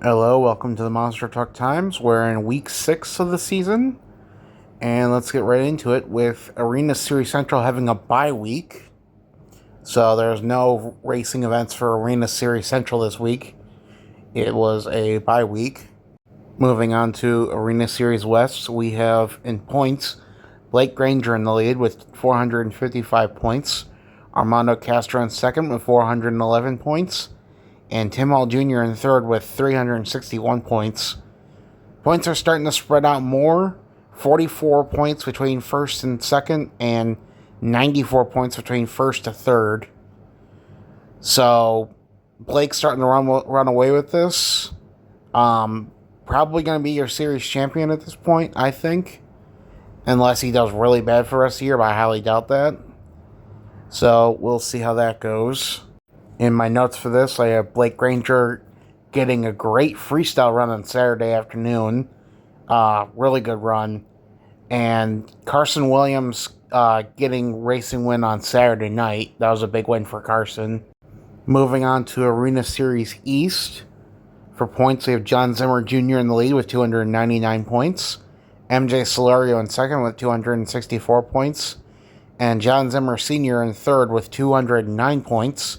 Hello, welcome to the Monster Truck Times. We're in week 6 of the season, and let's get right into it with Arena Series Central having a bye week. So there's no racing events for Arena Series Central this week. It was a bye week. Moving on to Arena Series West, we have in points Blake Granger in the lead with 455 points, Armando Castro in second with 411 points, and Tim Hall Jr. in third with 361 points. Points are starting to spread out more. 44 points between first and second, and 94 points between first to third. So Blake's starting to run away with this. Probably going to be your series champion at this point, I think. Unless he does really bad for the rest of the year, but I highly doubt that. So we'll see how that goes. In my notes for this, I have Blake Granger getting a great freestyle run on Saturday afternoon. Really good run. And Carson Williams getting racing win on Saturday night. That was a big win for Carson. Moving on to Arena Series East. For points, we have John Zimmer Jr. in the lead with 299 points. MJ Solario in second with 264 points. And John Zimmer Sr. in third with 209 points.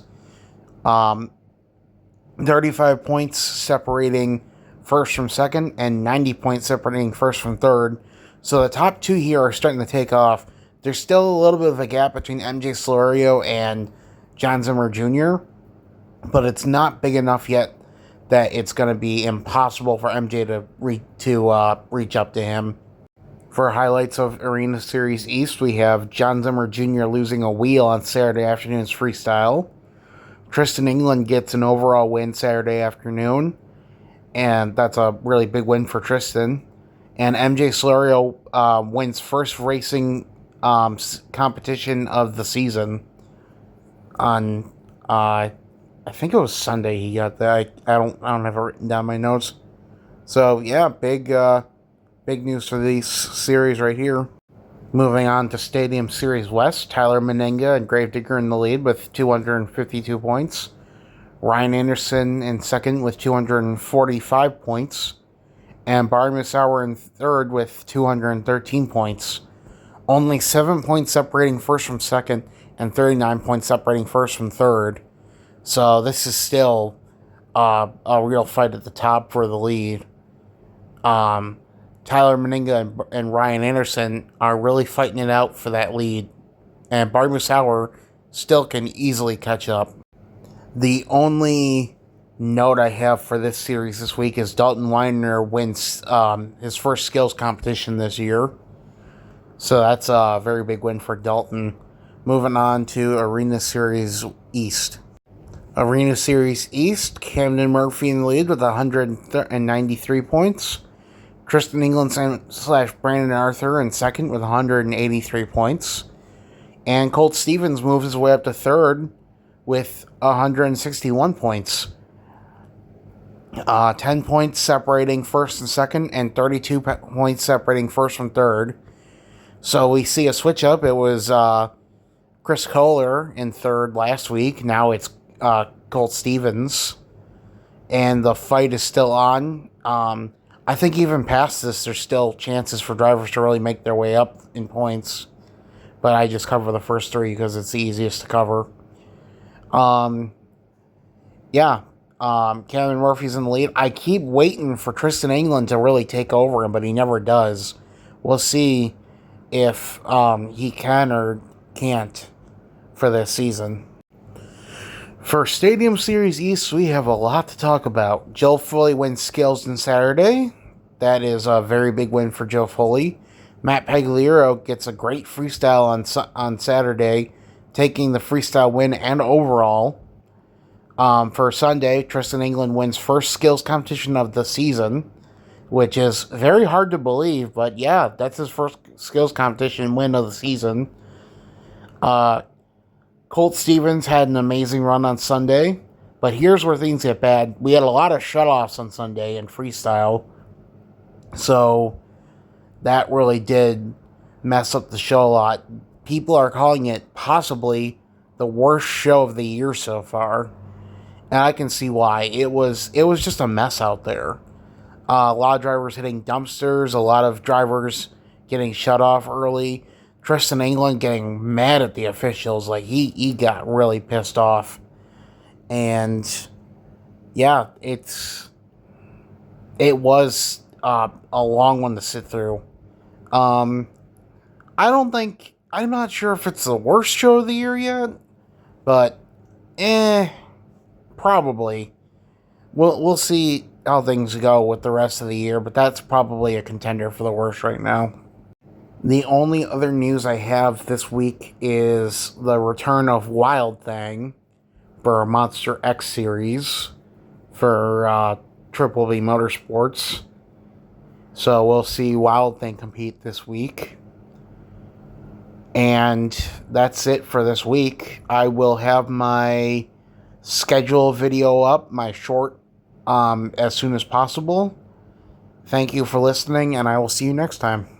35 points separating first from second, and 90 points separating first from third. So the top two here are starting to take off. There's still a little bit of a gap between MJ Solario and John Zimmer Jr., but it's not big enough yet that it's going to be impossible for MJ to reach up to him. For highlights of Arena Series East, we have John Zimmer Jr. losing a wheel on Saturday afternoon's freestyle. Tristan England gets an overall win Saturday afternoon, and that's a really big win for Tristan. And MJ Solario wins first racing competition of the season on I think it was Sunday he got that. I don't have it written down in my notes. So yeah, big news for these series right here. Moving on to Stadium Series West, Tyler Menenga and Gravedigger in the lead with 252 points. Ryan Anderson in second with 245 points. And Barry Sauer in third with 213 points. Only 7 points separating first from second, and 39 points separating first from third. So this is still a real fight at the top for the lead. Tyler Menenga and Ryan Anderson are really fighting it out for that lead. And Barry Sauer still can easily catch up. The only note I have for this series this week is Dalton Weiner wins his first skills competition this year. So that's a very big win for Dalton. Moving on to Arena Series East. Arena Series East, Camden Murphy in the lead with 193 points. Tristan England / Brandon Arthur in second with 183 points. And Colt Stevens moves his way up to third with 161 points. 10 points separating first and second, and 32 points separating first from third. So we see a switch up. It was Chris Kohler in third last week. Now it's Colt Stevens. And the fight is still on. I think even past this, there's still chances for drivers to really make their way up in points. But I just cover the first three because it's the easiest to cover. Cameron Murphy's in the lead. I keep waiting for Tristan England to really take over him, but he never does. We'll see if he can or can't for this season. For Stadium Series East, we have a lot to talk about. Joe Foley wins skills on Saturday. That is a very big win for Joe Foley. Matt Pagliaro gets a great freestyle on Saturday, taking the freestyle win and overall. For Sunday, Tristan England wins first skills competition of the season, which is very hard to believe, but yeah, that's his first skills competition win of the season. Colt Stevens had an amazing run on Sunday, but here's where things get bad. We had a lot of shutoffs on Sunday in freestyle, so that really did mess up the show a lot. People are calling it possibly the worst show of the year so far. And I can see why. It was just a mess out there. A lot of drivers hitting dumpsters, a lot of drivers getting shut off early. Tristan England getting mad at the officials, like he got really pissed off. And yeah, it was a long one to sit through. Um, I'm not sure if it's the worst show of the year yet, but probably. We'll see how things go with the rest of the year, but that's probably a contender for the worst right now. The only other news I have this week is the return of Wild Thing for Monster X series for Triple B Motorsports. So we'll see Wild Thing compete this week. And that's it for this week. I will have my schedule video up, my short, as soon as possible. Thank you for listening, and I will see you next time.